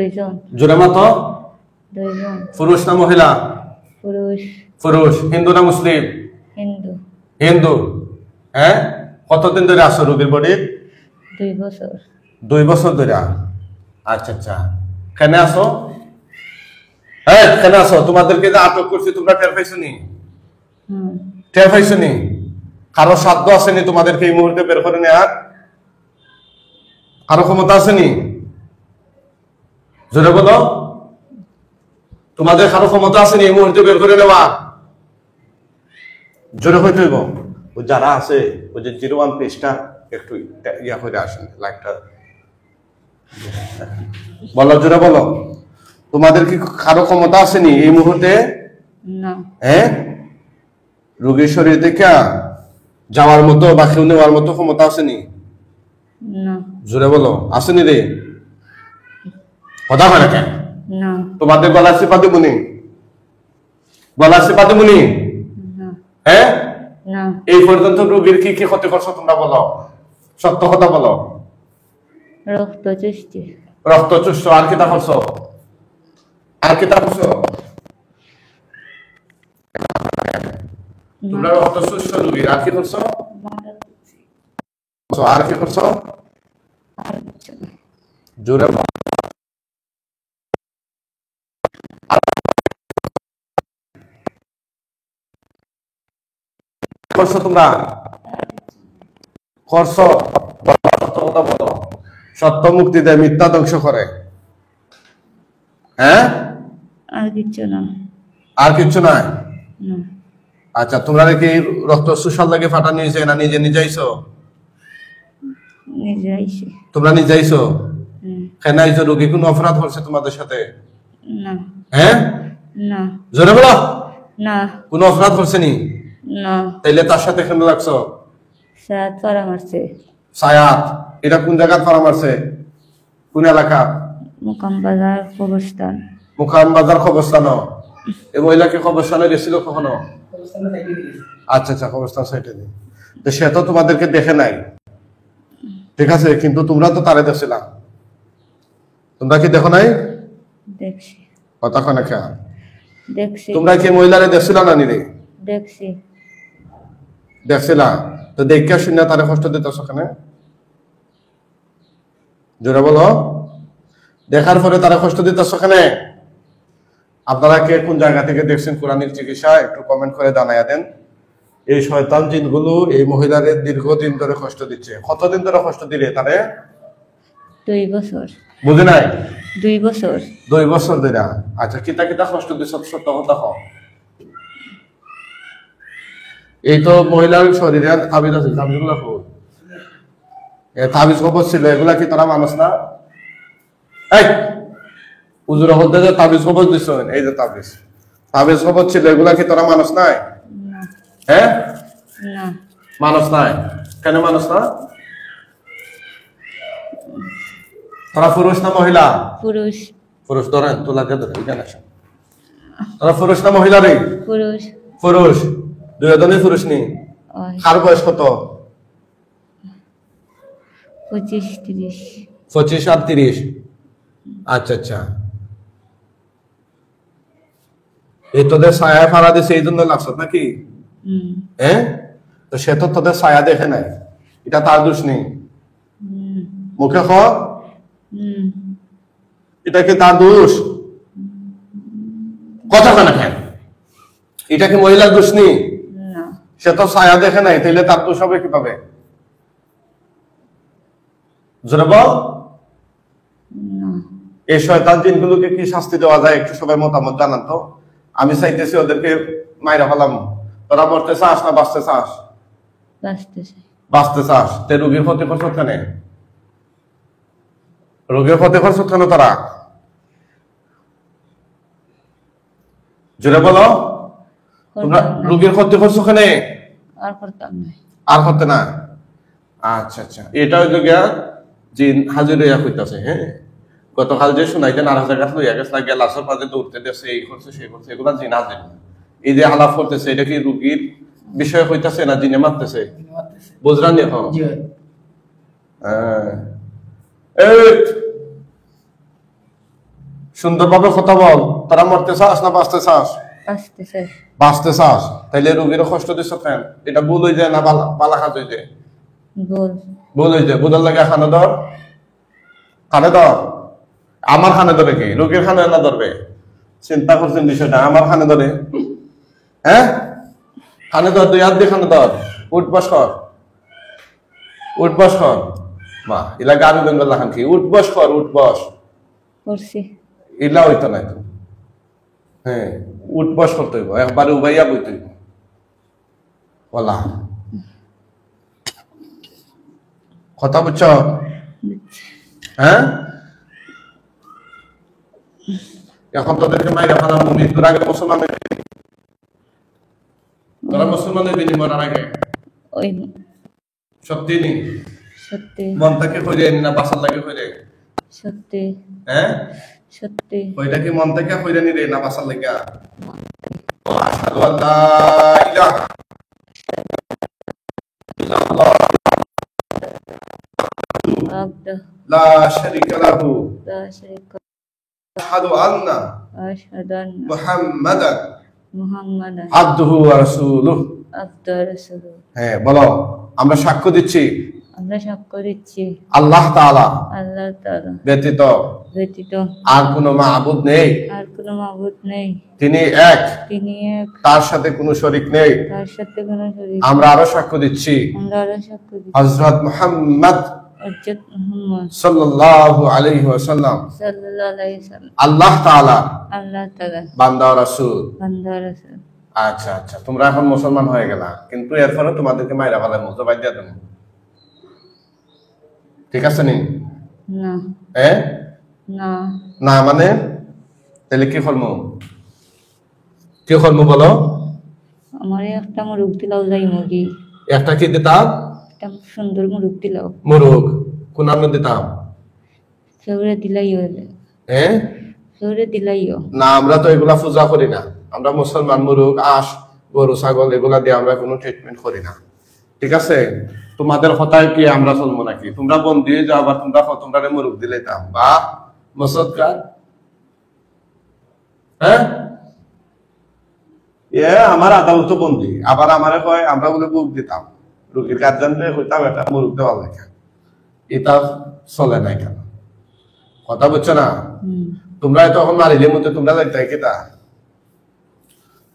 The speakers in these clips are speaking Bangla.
দুইজন। জোরে মতো। দুইজন। পুরুষ না মহিলা? পুরুষ। পুরুষ। হিন্দু না মুসলিম? হিন্দু। হিন্দু। হ্যাঁ, কতদিন ধরে আছো রোগীর বাড়ি? 2 বছর। 2 বছর ধরে। আচ্ছা আচ্ছা, কেন আসো? হ্যাঁ, কেন আসো? তোমাদেরকে যে আটক করছি তোমরা টের পাইছো নি? টের পাইছো নি? কারো সাধ্য আসেনি তোমাদেরকে এই মুহূর্তে বের করে নেওয়ার? কারো ক্ষমতা আসেনি? জোরে বলো। তোমাদের কারো ক্ষমতা আসেনি এই মুহূর্তে বের করে নেওয়া? জোরে হইতে হইব। যারা আছে ওই যে 01 পেজটা একটু ইয়া করে আসেন, লাইকটা বলো, জোরে বলো। তোমাদের কি কারো ক্ষমতা আসেনি এই মুহূর্তে? না। হ্যাঁ, রোগীর শরীর থেকে যাওয়ার মতো বা কেউ নেওয়ার মতো ক্ষমতা আসেনি? না। জোরে বলো, আসেনি রে? কথা হয় না কেন? না। তোমাদের গলা চেপা দেবনি? গলা চেপা দেবনি? হ্যাঁ, না। এই পর্যন্ত রোগীর কি কি ক্ষতি করছো তোমরা বলো, সত্য কথা বলো। রক্ত চুষছি। রক্ত চুষছো, আর কি তা করছো? আর কি তা করছো? তোমরা রক্ত চুষছো রোগীর, আর কি করছো? আর কি করছো? জোরে করছো তোমরা? করছো? সত্য কথা বলো। সত্য মুক্তি দেয়, মিথ্যা ধ্বংস করে। হ্যাঁ, আর কিছু না। আর কিছু নাই? আচ্ছা, তোমরা কি রক্ত সুশাল লাগে ফাটা নিয়েছে না নিজে নিজে আইছো? নিজে আইছি। তোমরা নিজে আইছো? কেন আইছো? রোগী কোন অপরাধ করছে তোমাদের সাথে? না। হ্যাঁ, না। জোরে বলো। না। কোন অপরাধ করছে নি? না। তাইলে তার সাথে কেন লাগছো? সায়াত পাড়া মারছে। সায়াত? এটা কোন জায়গায় পাড়া মারছে? কোন এলাকা? মুকাম বাজার কবরস্থান। মুকাম বাজার কবরস্থান। এই মহিলাকে কবরস্থানে গেছিল কখনো? আচ্ছা আচ্ছা, কবরস্থান সাইডে নেই তো, সে তো তোমাদেরকে দেখে নাই, ঠিক আছে, কিন্তু তোমরা তো তারে দেখছিলা। তোমরা কি দেখো নাই? দেখছি। কথা কয় না কেন? দেখছি। তোমরা কি মহিলারে দেখছিলা না নিরে? দেখছি। দেখছিলা তো, দেখা শুনে তারে কষ্ট দিতেছ কেন? জোরে বলো। দেখার পরে তারা কষ্ট দিতেছ কেন? আপনারা কে কোন জায়গা থেকে দেখছেন কোরআনিক চিকিৎসা একটু কমেন্ট করে জানাইয়া দেন। এই শয়তান জিনগুলো এই মহিলাদের দীর্ঘদিন ধরে কষ্ট দিচ্ছে। কতদিন ধরে কষ্ট দিলে তারে? 2 বছর। বুঝে নাই? 2 বছর। 2 বছর ধরে। আচ্ছা, কিতা কিতা কষ্ট দিছ সত্য কথা কও। এই তো মহিলার শরীরে তাবিজ আছে, তাবিজগুলো কও। তাবিজ কবজ ছিল, এগুলা কি তোরা মানুষ না? এই হুজুর হতে যে তাবিজ কবজ দিছ, এই যে তাবিজ তাবিজ কবজ ছিল, এগুলা কি তোরা মানুষ নাই? হ্যাঁ, না। মানুষ নাই। কেন মানুষ না? তোরা পুরুষ না মহিলা? পুরুষ। পুরুষ। ধরেন তোলাকে ধরে এখানে আসেন। তোরা পুরুষ না মহিলা রে? পুরুষ। পুরুষ। দুজনই পুরুষ নি? কার বয়স কত? 25-30। 25 আর 30। আচ্ছা আচ্ছা, এই তোদের ছায়া ফাড়া দিছে এই জন্য লাগছ নাকি? হ্যাঁ, তো সে তো তোদের ছায়া দেখে নাই, এটা তার দোষ নেই। মুখে খ, এটা কি তার দোষ? কথা কেন কেন? এটা কি মহিলার দোষ নেই? সে তো ছায়া দেখে নাই, তাইলে তার দোষ হবে কিভাবে? জোরে বল। এই শয়তান জিনগুলোকে কি শাস্তি দেওয়া যায় একটু সবাই মতামত জানান তো। আমি চাইতেছি ওদেরকে মাইরা ফেলাম। তোরা মরতে চাস না বাঁচতে চাস? বাঁচতে চাস। তে রোগীর ক্ষতি করছ কেন? রোগীর ক্ষতি করছ কেন তারা? জোরে বলো। তোমরা রোগীর ক্ষতি করছো কেন? আর করতে না। আচ্ছা আচ্ছা, এটা হইল গিয়া জিন হাজির হইয়া কইতাছে। হ্যাঁ, গতকাল যে শুনাইতেন আর জায়গা লইয়া গেছে না, গেল আসর মাঝে দৌড়তে দিয়েছে, এই করছে সেই করছে, এগুলা জিন হাজির। এই যে আলাপ করতেছে, এটা কি রোগীর বিষয় হইতাছে না জিনে মারতেছে? বুঝলেন? সুন্দরভাবে কথা বল। তোরা মরতে চাস না বাঁচতে চাস? আসতেছে বাঁচতে চাস, তাইলে রোগীর কষ্ট দিছ কেন? এটা ভুল হয়ে যায় না বালা কাজ হয়ে যায়? বল ভুল হয়ে যায়। বুঝার লাগে খানে ধর, খানে ধর। আমার খানে ধরে কি? রোগীর খানে না ধরবে? চিন্তা করছেন বিষয়টা? আমার খানে ধরে, হ্যাঁ? খানে ধর, 2 হাত দিয়ে খানে ধর। উঠ বস কর, উঠ বস কর। মা ইলা গাড়ি বেঙ্গল খান কি? উঠ বস কর, উঠ বস। করছি ইলা হইতো না তো। হ্যাঁ, উঠ বস করতে হইব, একবারে উবাইয়া বইতে হইব। বলা কথা বুঝছ? হ্যাঁ, এখন তোদেরকে মাইরা ফেলাম, মৃত্যুর আগে মুসলমানের, তোরা মুসলমানের বিনিময় আগে ওই সত্যি নেই। সত্যি মন থেকে হইরে না বাসার লাগে হইরে? সত্যি হ্যাঁ, সত্যি ওইটা কি মন থেকে হইরে নিরে না বাসার লাগে? আশহাদু আল্লা ইলাহা ইল্লাল্লাহ আবদা লা শারীকা লাহু লা শারীকা আশহাদু আন্না আশহাদু আন্না মুহাম্মাদান মুহাম্মাদান আবদুহু ওয়া রাসূলুহু। আবদু রাসূলুহু। হ্যাঁ বলো, আমরা সাক্ষ্য দিচ্ছি আমরা সাক্ষ্য দিচ্ছি আল্লাহ তাআলা আল্লাহ তাআলা ব্যতীত ব্যতীত আর কোনো মাবুদ নেই, আর কোনো মাবুদ নেই, তিনি এক, তিনি এক, তার সাথে কোনো শরীক নেই। তার সাথে কোনো শরীক। আমরা আরো সাক্ষ্য দিচ্ছি আমরা আরো সাক্ষ্য দিচ্ছি হযরত মুহাম্মদ হযরত মুহাম্মদ সাল্লাল্লাহু আলাইহি ওয়াসাল্লাম সাল্লাল্লাহু আলাইহি ওয়াসাল্লাম আল্লাহ তাআলা আল্লাহ তাআলা বান্দা ও রাসূল। বান্দা ও রাসূল। আচ্ছা আচ্ছা, তোমরা এখন মুসলমান হয়ে গেলা, কিন্তু এরপরে তোমাদেরকে মাইরা ফেলার মতো বাদ দিয়া দেবো, ঠিক আছে নি? না হ্যাঁ না না মানে তাহলে কি করবো? কি করবো বলো? আমার একটা মুরগ দিলাও যাই মুরগি, একটা কি দিতাম? একটা সুন্দর মুরগ দিলাও। মুরগ কোন আন্ন দিতাম? সৌরে দিলাইও, হ্যাঁ সৌরে দিলাইও। না, আমরা তো এগুলা পূজা করি না। আমরা মুসলমান মুরগ, আঁশ, গরু, ছাগল এগুলা দিয়ে আমরা কোনো ট্রিটমেন্ট করি না, ঠিক আছে? তোমাদের কথায় কি আমরা চলবো নাকি? তোমরা বন্দি হয়ে যাও, আবার তোমরা মুরগ দিলে দাম বা মুসলমান, হ্যাঁ? আমার আদালত বন্দি, আবার আমারে কয় আমরা বলে বুক দিতাম, রোগীর গার্জেনরে হইতাম একটা মুরগ দেওয়া লেখা। এটা চলে নাই কেন? কথা বুঝছো না? তোমরা তখন মারিলের মধ্যে তোমরা যাইতে কিতা?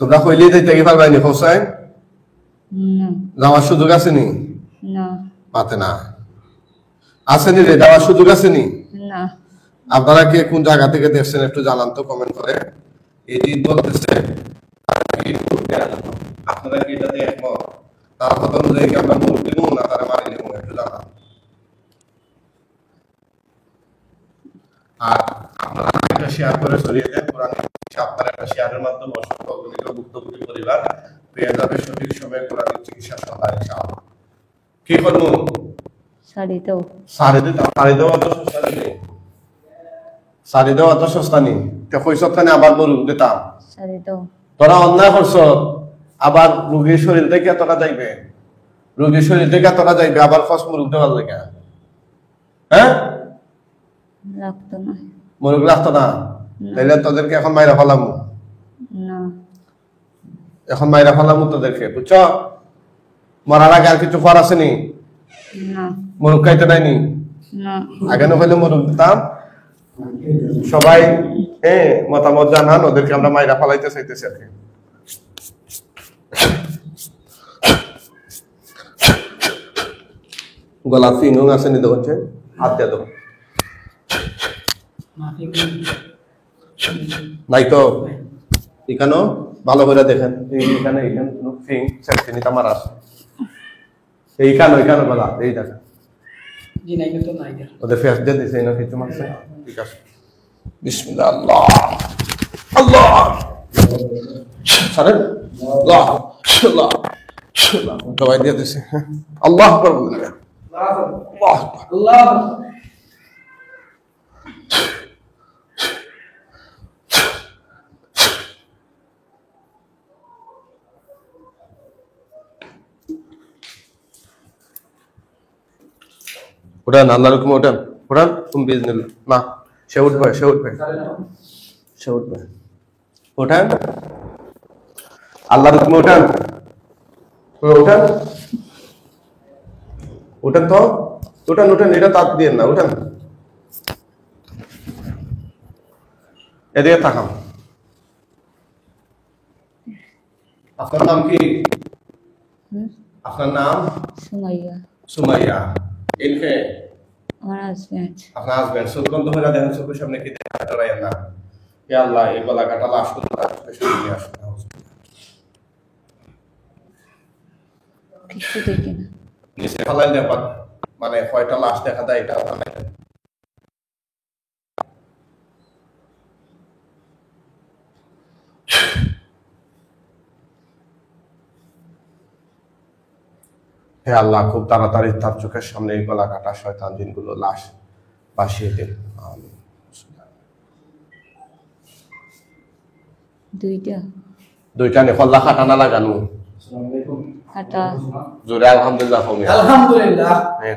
তোমরা কইলেই যাইতে কি পারবাই নি? হোসাইন না যাওয়ার সুযোগ আছে নি? না পাতে না আসেনি রে, যাওয়ার সুযোগ আছে নি? না। আপনারা কি কোন জায়গা থেকে দেখছেন একটু জানান তো, কমেন্ট করে। এটি বলতেছে আপনারা কি এটাতে একমত? তার কথা অনুযায়ী কি আমরা মুরগ দিব না তারা মারি দিব? একটু জানান। আর আপনারা এটা শেয়ার করে ছড়িয়ে দেন। কোরআন আপনার একটা শেয়ারের মাধ্যমে অসংখ্য অগণিত ভুক্তভোগী পরিবার পেয়ে যাবে সঠিক সময়ে কোরআনিক চিকিৎসা সহায় ইনশাআল্লাহ। কি করবো? শাড়ি দাও। শাড়ি দেওয়া অত সস্তা নেই, শাড়ি দেওয়া অত সস্তা নেই। কইসখানে আবার মুরগ দিতাম। শাড়ি দাও। তোরা অন্যায় করছ, আবার রোগীর শরীর থেকে এতটা যাইবে, রোগীর শরীর থেকে এতটা যাইবে, আবার ফার্স্ট মুরগ দেওয়ার লেগে, হ্যাঁ? রাখতো না। মুরগ রাখতো না? তাইলে তোদেরকে এখন মাইরা ফেলামু না, এখন মাইরা ফেলামু তোদেরকে, বুঝছো? মরার আগে আর কিছু করার আছে নি? না মুরগ খাইতে নাইনি? না। আগে না হইলে মুরগ দিতাম। সবাই মতামত জানান, ওদেরকে আমরা মাইরা ফেলাইতে চাইতেছি আর কি। গলা ফিং আছে নি? দেখছে হাত দিয়ে দেবো নাই তো? এখানেও ভালো করে দেখেন, এইখানে এইখানে কোনো ফিং সেন্টিনিটা মারা আছে, এইখানে গলা এই দেখেন। ওদের ফেস দিয়ে দিছে না কিছু মারছে, ঠিক আছে। বিসমিল্লাহ, আল্লাহ আল্লাহ সারেন, আল্লাহ আল্লাহ আল্লাহ সবাই দিয়ে দিছে। আল্লাহ আকবার বলেন, আল্লাহ আল্লাহ। উঠান, আল্লাহর হুকুমে উঠান, উঠান। তুমি বিজনেস না, সে উঠবে, সে উঠবে। সে উঠবে, ওঠেন, আল্লাহর হুকুমে ওঠেন, ওঠেন, ওঠেন তো, ওঠেন ওঠেন, এটা তাপ দিয়ে না, ওঠেন, এদিকে তাকান। আপনার নাম কি? আপনার নাম? সুমাইয়া। সুমাইয়া। ইনকে আমার হাজবেন্ড। আপনার হাজবেন্ড। চোখ বন্ধ করে দেখেন, চোখের সামনে কি দেখা না। হে আল্লাহ, এই গলা কাটা লাশ করে নিয়ে আসুন। কিছু দেখি না। নিচে ফেলাই দেবেন, মানে কয়টা লাশ দেখা দেয় এটা মানে হে আল্লাহ, খুব তাড়াতাড়ি তার চোখের সামনে এই গলা কাটা শয়তান জিনগুলো লাশ বাসিয়ে দিন। আমিন। দুইটা নেফল্লা খাটা না লাগানো জোরে আলহামদুলিল্লাহ হবে। আলহামদুলিল্লাহ।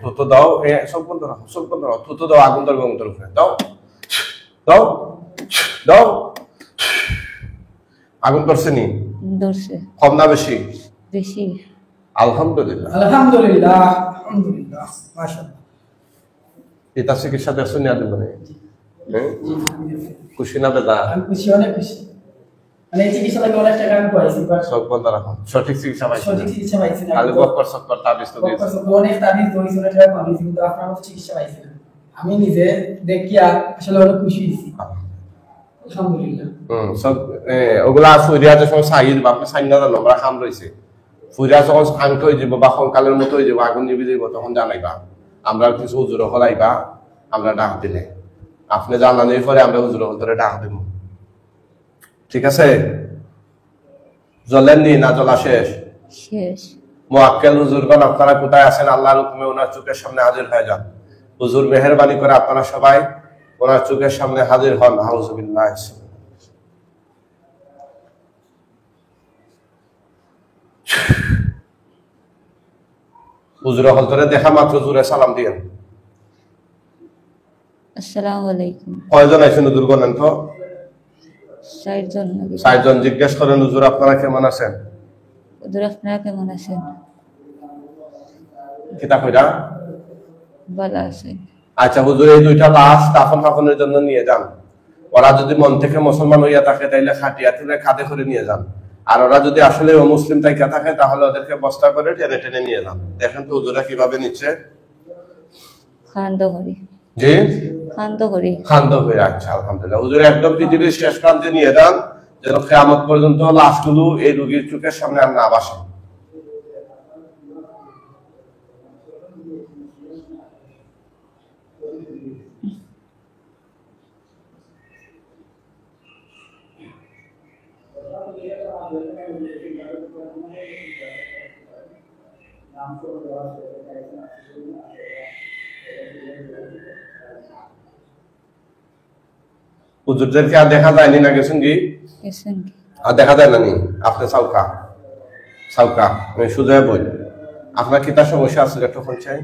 থুতু দাও, সব বন্ধ রাখো, সব বন্ধ রাখো, থুতু দাও, আগুন ধরবে অন্তর উপরে, দাও দাও দাও। আগুন ধরছে নি? ধরছে। কম না বেশি? বেশি। আলহামদুলিল্লাহ আলহামদুলিল্লাহ আলহামদুলিল্লাহ মাশাআল্লাহ। এটা চিকিৎসা দেখছো নিয়ে দেবো না? খুশি না বেদা? আমি খুশি, অনেক খুশি। মানে এই চিকিৎসা লাগে অনেক টাকা আমি পাইছি, সব বন্ধ রাখো, সঠিক চিকিৎসা পাইছি, সঠিক চিকিৎসা পাইছি না। খালি বক্কর সক্কর তাবিজ তো দিয়েছে, অনেক তাবিজ দইছে, অনেক টাকা পাইছি, কিন্তু আপনার মতো চিকিৎসা পাইছি না। আমি নিজে দেখিয়া আসলে অনেক খুশি হয়েছি। আলহামদুলিল্লাহ। সব ওগুলা ফুরিয়া যে সময় সাইজ বাপে সাইনা জানো আমরা খাম রয়েছে, ফুরিয়া যখন আংট হয়ে যাব বা সংকালের মতো হয়ে যাব, আগুন নিবি যাব, তখন জানাইবা, আমরা কিছু হুজুর হলাইবা, আমরা ডাক দিলে আপনি জানানোর পরে আমরা হুজুর হলতরে ডাক দেব, ঠিক আছে? জ্বলেন নি না জ্বলা শেষ? শেষ। মুআক্কেল হুজুরগণ আপনারা কোথায় আছেন? আল্লাহর হুকুমে ওনার চোখের সামনে হাজির হয়ে যান। হুজুর মেহেরবানি করে আপনারা সবাই ওনার চোখের সামনে হাজির হন। আউযুবিল্লাহ। হুজুর হলতরে দেখা মাত্র জোরে সালাম দিয়েন। আসসালামু আলাইকুম। কয়জন আছেন হুজুর বলেন তো? 60 জন নাকি? 60 জন। জিজ্ঞেস করেন হুজুর আপনারা কেমন আছেন? হুজুর আপনারা কেমন আছেন? কিতা কইরা? ভালো আছেন। আচ্ছা হুজুর, এই দুইটা লাশ দাফন কাফনের জন্য নিয়ে যান। ওরা যদি মন থেকে মুসলমান হইয়া থাকে তাইলে খাটিয়া তুলে খাদে করে নিয়ে যান, আর ওরা যদি আসলে মুসলিম তাইকা থাকে তাহলে ওদেরকে বস্তা করে টেনে টেনে নিয়ে যান। দেখেন তো হুজুরা কিভাবে নিচ্ছে। খান্দ করি। জি খান্দ করি। খান্দ হয়ে। আচ্ছা আলহামদুলিল্লাহ। হুজুর একদম পৃথিবীর শেষ প্রান্তে নিয়ে যান, যেন কিয়ামত পর্যন্ত লাশগুলো এই রোগীর চোখের সামনে আর না বাসে। হুজুরদেরকে আর দেখা যায়নি না? গেছেন কি? গেছেন কি? আর দেখা যায় না নি? আপনি সাউকা সাউকা আমি সুজয় বই, আপনার কি তার সমস্যা আছে? একটু ফোন চাই।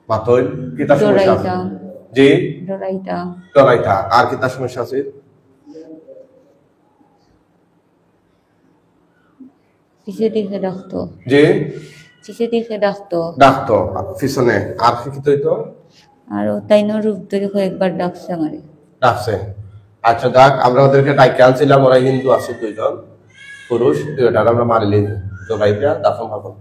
মাতই কি তার সমস্যা আছে? জি ডরাইতা। আর কি তার সমস্যা আছে? পিছে দিকে ডাকতো। জি পিছে দিকে ডাকতো। ডাকতো পিছনে। আর কি হইতো? আর তাই না রূপ ধরে কয়েকবার ডাকছে আমারে। ডাকছে। আচ্ছা যাক, আমরা ওদেরকে ডাইকে আনছিলাম, ওরা হিন্দু আছে 2 জন পুরুষ, 2টা আমরা মারিলি তো ভাইটা দাফন ভাবন।